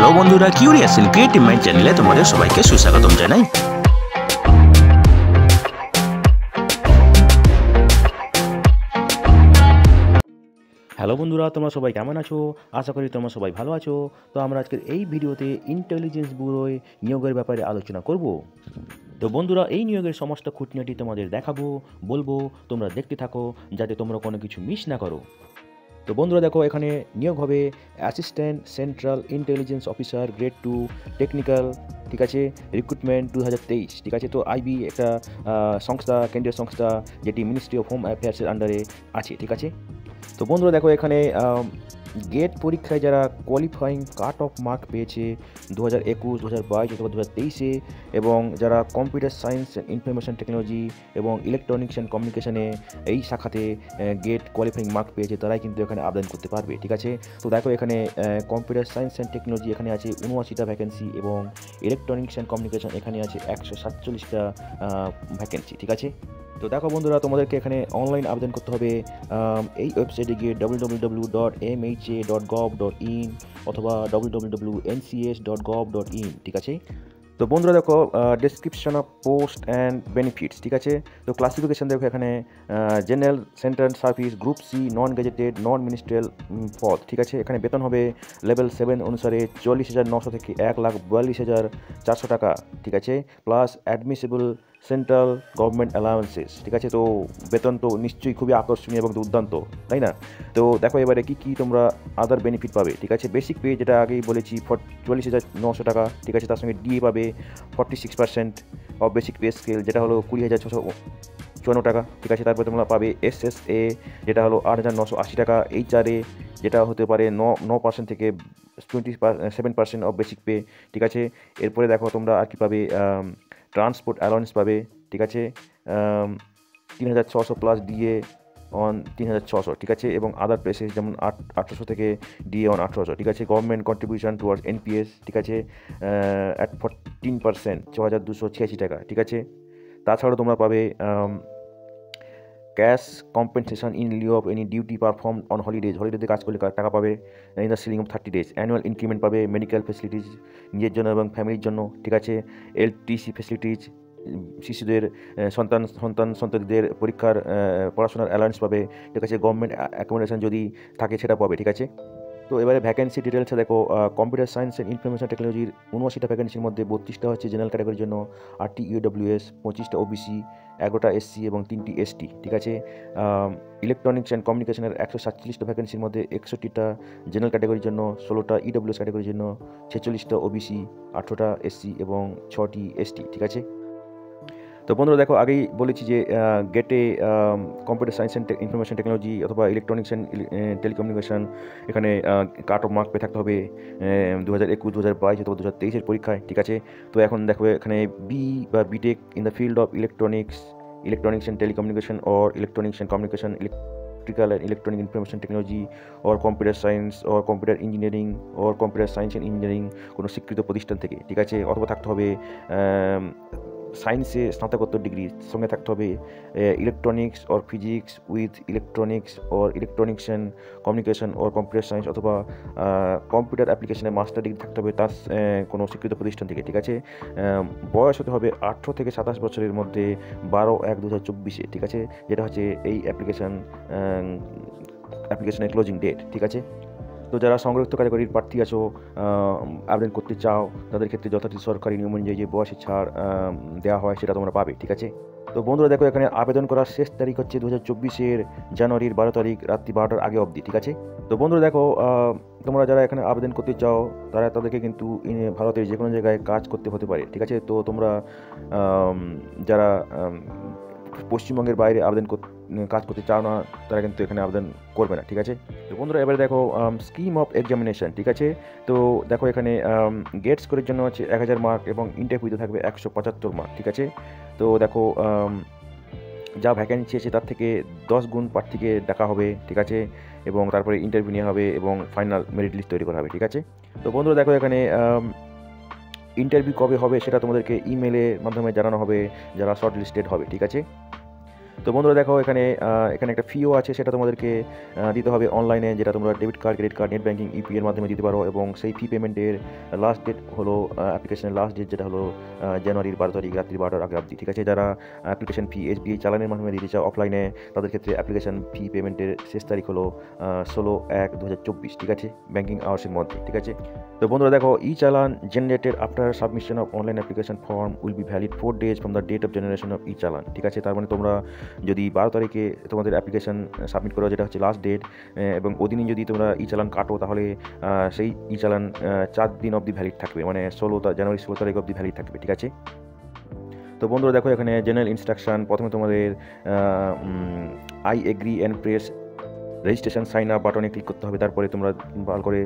Hello বন্ধুরা, curious and creative mind চ্যানেলে তোমাদের সবাইকে সুস্বাগতম জানাই। হ্যালো বন্ধুরা, তোমরা সবাই কেমন আছো? আশা করি তোমরা সবাই ভালো আছো। তো আমরা আজকের এই ভিডিওতে ইন্টেলিজেন্স ব্যুরোয় নিয়োগের ব্যাপারে আলোচনা করব। তো বন্ধুরা, এই নিয়োগের সমস্ত খুঁটিনাটি তোমাদের দেখাবো, বলবো, তোমরা দেখতে থাকো যাতে তোমরা কোনো কিছু মিস না করো। তো বন্ধুরা দেখো, এখানে নিয়োগ হবে assistant central intelligence officer grade 2 technical, ঠিক আছে, রিক্রুটমেন্ট 2023, ঠিক আছে। তো আইবি একটা সংস্থা, কেন্দ্রীয় সংস্থা, যেটি মিনিস্ট্রি অফ হোম অ্যাফেয়ার্সের আন্ডারে আছে, ঠিক আছে। তো বন্ধুরা দেখো, এখানে গেট পরীক্ষায় যারা কোয়ালিফাইং কাট অফ মার্ক পেয়েছে 2021, 2022 অথবা 2023-এ, এবং যারা কম্পিউটার সায়েন্স ইনফরমেশন টেকনোলজি এবং ইলেকট্রনিক্স অ্যান্ড কমিউনিকেশনে এই শাখাতে গেট কোয়ালিফাইং মার্ক পেয়েছে, তারাই কিন্তু এখানে আবেদন করতে পারবে, ঠিক আছে। তো দেখো, এখানে কম্পিউটার সায়েন্স অ্যান্ড টেকনোলজি এখানে আছে 79টা ভ্যাকেন্সি, এবং ইলেকট্রনিক্স অ্যান্ড কমিউনিকেশন এখানে আছে 147টা ভ্যাকেন্সি, ঠিক আছে। তো দেখো বন্ধুরা, তোমাদেরকে এখানে অনলাইন আবেদন করতে হবে এই ওয়েবসাইটে গিয়ে www.mha.gov.in অথবা www.ncs.gov.in, ঠিক আছে। তো বন্ধুরা দেখো, description of post and benefits, ঠিক আছে। তো ক্লাসিফিকেশন দেখো, এখানে general, central service, group C, non gazetted, non ministerial পদ, ঠিক আছে। এখানে বেতন হবে লেভেল 7 অনুসারে 44,900 থেকে 1,42,400 টাকা, ঠিক আছে, plus admissible central government allowances, ঠিক আছে। তো বেতন তো নিশ্চয়ই খুবই আকর্ষণীয় এবং দুর্দান্ত, তাই না? তো দেখো এবারে কী তোমরা আদার বেনিফিট পাবে, ঠিক আছে। বেসিক পে যেটা আগেই বলেছি 44,900 টাকা, ঠিক আছে। তার সঙ্গে ডিএ পাবে 46% অফ বেসিক পে স্কেল, যেটা হলো 20,654 টাকা, ঠিক আছে। তারপরে তোমরা পাবে এসএসএ, যেটা হলো 8,980 টাকা, এইচআরএ, যেটা হতে পারে 9% থেকে 27% অফ বেসিক পে, ঠিক আছে। এরপরে দেখো তোমরা আর কি পাবে, ট্রান্সপোর্ট অ্যালাউন্স পাবে, ঠিক আছে, 3,600 প্লাস ডিএ অন 3,600, ঠিক আছে, এবং আদার প্লেসেস যেমন 800 থেকে ডিএ অন 800, ঠিক আছে। গভর্নমেন্ট কন্ট্রিবিউশন টুয়ার্ডস এনপিএস, ঠিক আছে, অ্যাট 14%, 6,286 টাকা, ঠিক আছে। তাছাড়াও তোমরা পাবে cash compensation in lieu of any duty perform on হলিডেতে কাজ করলে টাকা পাবে in the ceiling of 30 days, annual increment পাবে, মেডিকেল ফেসিলিটিস নিজের জন্য এবং ফ্যামিলির জন্য, ঠিক আছে, এলটিসি ফেসিলিটিস, শিশুদের সন্তানদের পরীক্ষার পড়াশোনার অ্যালাউন্স পাবে, ঠিক আছে। গভর্নমেন্ট অ্যাকোমোডেশন যদি থাকে সেটা পাবে, ঠিক আছে। তো এবারে ভ্যাকেন্সি ডিটেলসে দেখো, কম্পিউটার সায়েন্স অ্যান্ড ইনফরমেশন টেকনোলজির 79টা ভ্যাকেন্সির মধ্যে 32টা হচ্ছে জেনারেল ক্যাটাগরির জন্য, 8টি ইউডব্লিউএস, 25টা ওবিসি, 11টা এসসি এবং 3টি এসটি, ঠিক আছে। ইলেকট্রনিক্স অ্যান্ড কমিউনিকেশনের 147টা ভ্যাকেন্সির মধ্যে 61টা জেনারেল ক্যাটাগরির জন্য, 16টা ইডব্লিউএস ক্যাটাগরির জন্য, 46টা ওবিসি, 18টা এসসি এবং 6টি এসটি, ঠিক আছে। তো বন্ধুরা দেখো, আগেই বলেছি যে গেটে computer science and information technology অথবা ইলেকট্রনিক্স অ্যান্ড টেলিকমিউনিকেশন এখানে কাট অফ মার্ক পেয়ে থাকতে হবে 2021, 2022 অথবা 2023-এর পরীক্ষায়, ঠিক আছে। তো এখন দেখো, এখানে বি বা BTech in the field of electronics and telecommunication or electronics and communication, electrical and electronic information technology or computer science or computer engineering or computer science and engineering কোনো স্বীকৃত প্রতিষ্ঠান থেকে, ঠিক আছে। অথবা থাকতে হবে সায়েন্সে স্নাতকোত্তর ডিগ্রি, সঙ্গে থাকতে হবে electronics or physics with electronics or electronics and communication or computer science অথবা কম্পিউটার অ্যাপ্লিকেশনে মাস্টার ডিগ্রি থাকতে হবে তার কোনো স্বীকৃত প্রতিষ্ঠান থেকে, ঠিক আছে। বয়স হতে হবে 18 থেকে 27 বছরের মধ্যে 12/1/2024, ঠিক আছে, যেটা হচ্ছে এই অ্যাপ্লিকেশনের ক্লোজিং ডেট, ঠিক আছে। তো যারা সংরক্ষিত ক্যাটাগরির প্রার্থী আছো, আবেদন করতে চাও, তাদের ক্ষেত্রে যথাযথ সরকারি নিয়ম অনুযায়ী যে বয়সের ছাড় দেওয়া হয় সেটা তোমরা পাবে, ঠিক আছে। তো বন্ধুরা দেখো, এখানে আবেদন করার শেষ তারিখ হচ্ছে 2024-এর জানুয়ারির 12 তারিখ রাত্রি 12টার আগে অবধি, ঠিক আছে। তো বন্ধুরা দেখো, তোমরা যারা এখানে আবেদন করতে চাও তাদেরকে কিন্তু ভারতের যে কোনো জায়গায় কাজ করতে হতে পারে, ঠিক আছে। তো তোমরা যারা পশ্চিমবঙ্গের বাইরে কাজ করতে চাও না, তারা কিন্তু এখানে আবেদন করবে না, ঠিক আছে। তো বন্ধুরা এবারে দেখো স্কিম অফ এক্সামিনেশন, ঠিক আছে। তো দেখো, এখানে গেট স্কোরের জন্য হচ্ছে 1000 মার্ক এবং ইন্টারভিউতে থাকবে 175 মার্ক, ঠিক আছে। তো দেখো, যা ভ্যাকেন্সি আছে তার থেকে 10 গুণ প্রার্থীকে ডাকা হবে, ঠিক আছে, এবং তারপরে ইন্টারভিউ নেওয়া হবে এবং ফাইনাল মেরিট লিস্ট তৈরি করা হবে, ঠিক আছে। তো বন্ধুরা দেখো, এখানে ইন্টারভিউ কবে হবে সেটা তোমাদেরকে ইমেলের মাধ্যমে জানানো হবে যারা শর্ট লিস্টেড হবে, ঠিক আছে। তো বন্ধুরা দেখো এখানে এখানে একটা ফিও আছে, সেটা তোমাদেরকে দিতে হবে অনলাইনে, যেটা তোমরা debit card, credit card, net banking, UPI এর মাধ্যমে দিতে পারো। এবং সেই ফি পেমেন্টের লাস্ট ডেট হলো অ্যাপ্লিকেশনের লাস্ট ডেট, যেটা হলো জানুয়ারির 12 তারিখ রাত্রি 12টার আগে অবধি, ঠিক আছে। যারা অ্যাপ্লিকেশন ফি এসবিআই চালানের মাধ্যমে দিতে চাও অফলাইনে, তাদের ক্ষেত্রে অ্যাপ্লিকেশন ফি পেমেন্টের শেষ তারিখ হলো 16/1/2024, ঠিক আছে, ব্যাঙ্কিং আওয়ার্সের মধ্যে, ঠিক আছে। তো বন্ধুরা দেখো, E challan generated after submission of online application form will be valid 4 days from the date of generation of E challan, ঠিক আছে। তার মানে তোমরা যদি 12 তারিখে তোমাদের অ্যাপ্লিকেশন সাবমিট করো, যেটা হচ্ছে লাস্ট ডেট, এবং ওদিনই যদি তোমরা ই চালান কাটো, তাহলে সেই ই চালান 4 দিন অবধি ভ্যালিড থাকবে, মানে জানুয়ারি 16 তারিখ অবধি ভ্যালিড থাকবে, ঠিক আছে। তো বন্ধুরা দেখো এখানে জেনারেল ইনস্ট্রাকশন, প্রথমে তোমাদের I agree and press registration sign up বাটনে ক্লিক করতে হবে। তারপরে তোমরা ভালো করে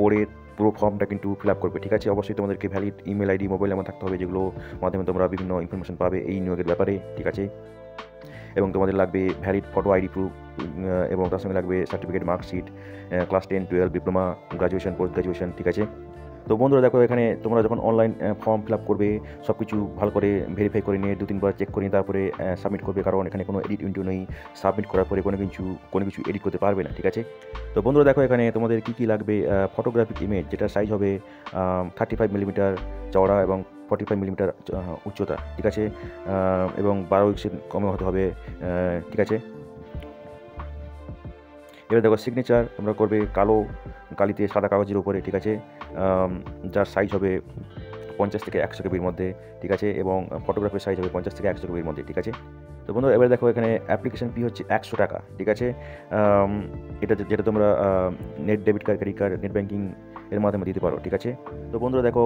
পড়ে পুরো ফর্মটা কিন্তু ফিল আপ করবে, ঠিক আছে। অবশ্যই তোমাদেরকে valid email ID, mobile number থাকতে হবে, যেগুলো মাধ্যমে তোমরা বিভিন্ন ইনফরমেশন পাবে এই নিয়োগের ব্যাপারে, ঠিক আছে। এবং তোমাদের লাগবে ভ্যালিড ফটো আইডি প্রুফ, এবং তার সঙ্গে লাগবে certificate, marksheet, class 10, 12, diploma, graduation, post graduation, ঠিক আছে। তো বন্ধুরা দেখো এখানে তোমরা যখন অনলাইন ফর্ম ফিল আপ করবে, সব কিছু ভালো করে ভেরিফাই করে নিয়ে 2-3বার চেক করে নিয়ে তারপরে সাবমিট করবে, কারণ এখানে কোনো এডিট উইন্ডো নেই। সাবমিট করার পরে কোনো কিছু এডিট করতে পারবে না, ঠিক আছে। তো বন্ধুরা দেখো এখানে তোমাদের কী লাগবে, ফটোগ্রাফিক ইমেজ, যেটা সাইজ হবে 35 মিলিমিটার চওড়া এবং 45 মিলিমিটার উচ্চতা, ঠিক আছে, এবং 12 ইঞ্চির কমে হতে হবে, ঠিক আছে। এবার দেখো সিগনেচার তোমরা করবে কালো কালিতে সাদা কাগজের উপরে, ঠিক আছে, যার সাইজ হবে 50 থেকে 100 কেবির মধ্যে, ঠিক আছে, এবং ফটোগ্রাফির সাইজ হবে 50 থেকে 100 কেবির মধ্যে, ঠিক আছে। তো বন্ধুরা এবার দেখো এখানে অ্যাপ্লিকেশন ফি হচ্ছে 100 টাকা, ঠিক আছে। এটা যেটা তোমরা net debit card, credit card, net banking এর মাধ্যমে দিতে পারো, ঠিক আছে। তো বন্ধুরা দেখো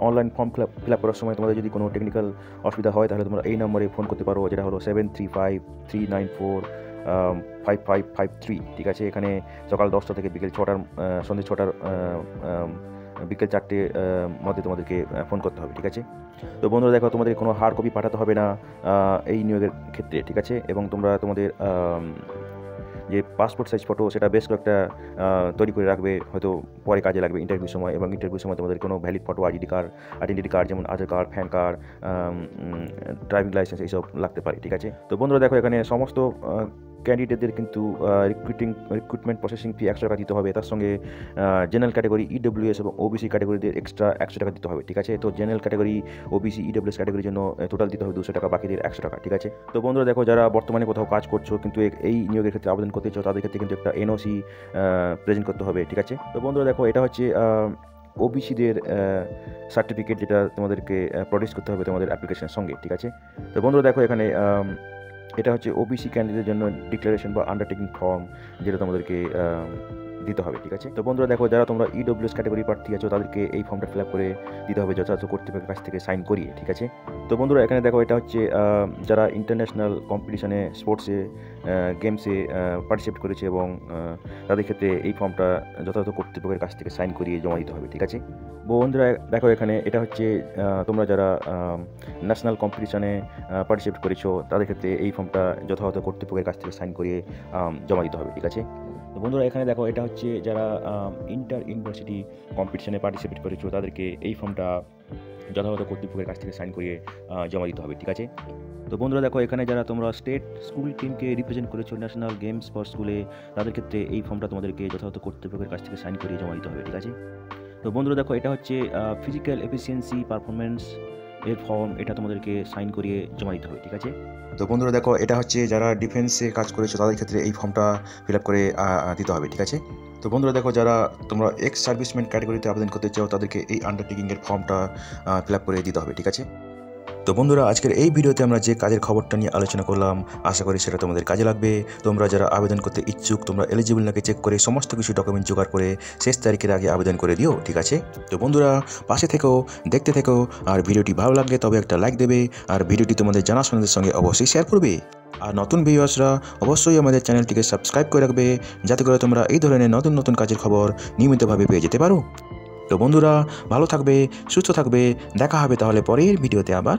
অনলাইন ফর্ম ফিল আপ করার সময় তোমাদের যদি কোনো টেকনিক্যাল অসুবিধা হয়, তাহলে তোমরা এই নম্বরে ফোন করতে পারো, যেটা হলো 7353945553, ঠিক আছে। এখানে সকাল 10টা থেকে বিকেল 6টার সন্ধ্যে 6টার বিকেল 4টে মধ্যে তোমাদেরকে ফোন করতে হবে, ঠিক আছে। তো বন্ধুরা দেখো তোমাদের কোনো হার্ড কপি পাঠাতে হবে না এই নিয়োগের ক্ষেত্রে, ঠিক আছে। এবং তোমরা তোমাদের যে পাসপোর্ট সাইজ ফটো, সেটা বেশ কয়েকটা তৈরি করে রাখবে, হয়তো পরে কাজে লাগবে ইন্টারভিউর সময়। এবং ইন্টারভিউর সময় তোমাদের কোনো ভ্যালিড ফটো আইডেন্টি কার্ড, যেমন Aadhaar card, PAN card, driving licence, এইসব লাগতে পারে, ঠিক আছে। তো বন্ধুরা দেখো এখানে সমস্ত ক্যান্ডিডেটদের কিন্তু রিক্রুটমেন্ট প্রসেসিং ফি 100 টাকা দিতে হবে। তার সঙ্গে জেনারেল ক্যাটাগরি, ইডব্লিউএস এবং ওবিসি ক্যাটাগরিদের এক্সট্রা 100 টাকা দিতে হবে, ঠিক আছে। তো জেনারেল ক্যাটাগরি, ওবিসি, ইডব্লিউএস ক্যাটাগরির জন্য টোটাল দিতে হবে 200 টাকা, বাকিদের 100 টাকা, ঠিক আছে। তো বন্ধুরা দেখো যারা বর্তমানে কোথাও কাজ করছো কিন্তু এই নিয়োগের ক্ষেত্রে আবেদন করতে চাও, তাদের ক্ষেত্রে কিন্তু একটা এনওসি প্রেজেন্ট করতে হবে, ঠিক আছে। তো বন্ধুরা দেখো এটা হচ্ছে ওবিসিদের সার্টিফিকেট, যেটা তোমাদেরকে প্রডিউস করতে হবে তোমাদের অ্যাপ্লিকেশনের সঙ্গে, ঠিক আছে। তো বন্ধুরা দেখো এখানে এটা হচ্ছে ওবিসি ক্যান্ডিডেটের জন্য ডিক্লারেশন বা আন্ডারটেকিং ফর্ম, যেটা তোমাদেরকে দিতে হবে, ঠিক আছে। তো বন্ধুরা দেখো যারা তোমরা ইডব্লিউএস ক্যাটাগরি প্রার্থী আছো, তাদেরকে এই ফর্মটা ফিল আপ করে দিতে হবে যথাযথ কর্তৃপক্ষের কাছ থেকে সাইন করিয়ে, ঠিক আছে। তো বন্ধুরা এখানে দেখো এটা হচ্ছে যারা ইন্টারন্যাশনাল কম্পিটিশনে, স্পোর্টসে, গেমসে পার্টিসিপেট করেছে, এবং তাদের ক্ষেত্রে এই ফর্মটা যথাযথ কর্তৃপক্ষের কাছ থেকে সাইন করিয়ে জমা দিতে হবে, ঠিক আছে। বন্ধুরা দেখো এখানে এটা হচ্ছে তোমরা যারা ন্যাশনাল কম্পিটিশনে পার্টিসিপেট করেছো, তাদের ক্ষেত্রে এই ফর্মটা যথাযথ কর্তৃপক্ষের কাছ থেকে সাইন করিয়ে জমা দিতে হবে, ঠিক আছে। তো বন্ধুরা এখানে দেখো এটা হচ্ছে যারা ইন্টার ইউনিভার্সিটি কম্পিটিশনে পার্টিসিপেট করেছো, তাদেরকে এই ফর্মটা যথাযথ কর্তৃপক্ষের কাছ থেকে সাইন করিয়ে জমা দিতে হবে, ঠিক আছে। তো বন্ধুরা দেখো এখানে যারা তোমরা স্টেট স্কুল টিমকে রিপ্রেজেন্ট করেছো ন্যাশনাল গেমস ফর স্কুলে, তাদের ক্ষেত্রে এই ফর্মটা তোমাদেরকে যথাযথ কর্তৃপক্ষের কাছ থেকে সাইন করিয়ে জমা দিতে হবে, ঠিক আছে। তো বন্ধুরা দেখো এটা হচ্ছে ফিজিক্যাল এফিসিয়েন্সি পারফরমেন্স এর ফর্ম, এটা তোমাদেরকে সাইন করিয়ে জমা দিতে হবে, ঠিক আছে। তো বন্ধুরা দেখো এটা হচ্ছে যারা ডিফেন্সে কাজ করেছো, তাদের ক্ষেত্রে এই ফর্মটা ফিল আপ করে দিতে হবে, ঠিক আছে। তো বন্ধুরা দেখো যারা তোমরা এক্স সার্ভিসম্যান ক্যাটাগরিতে আবেদন করতে চাও, তাদেরকে এই আন্ডারটেকিংয়ের ফর্মটা ফিল আপ করে দিতে হবে, ঠিক আছে। তো বন্ধুরা আজকের এই ভিডিওতে আমরা যে কাজের খবরটা নিয়ে আলোচনা করলাম, আশা করি সেটা তোমাদের কাজে লাগবে। তোমরা যারা আবেদন করতে ইচ্ছুক, তোমরা এলিজিবল নাকি চেক করে সমস্ত কিছু ডকুমেন্ট জোগাড় করে শেষ তারিখের আগে আবেদন করে দিও, ঠিক আছে। তো বন্ধুরা পাশে থেকো, দেখতে থেকো, আর ভিডিওটি ভালো লাগলে তবে একটা লাইক দেবে, আর ভিডিওটি তোমাদের জানাশোনাদের সঙ্গে অবশ্যই শেয়ার করবে। আর নতুন ভিউয়ার্সরা অবশ্যই আমাদের চ্যানেলটিকে সাবস্ক্রাইব করে রাখবে, যাতে করে তোমরা এই ধরনের নতুন নতুন কাজের খবর নিয়মিতভাবে পেয়ে যেতে পারো। তো বন্ধুরা ভালো থাকবে, সুস্থ থাকবে, দেখা হবে তাহলে পরের ভিডিওতে আবার।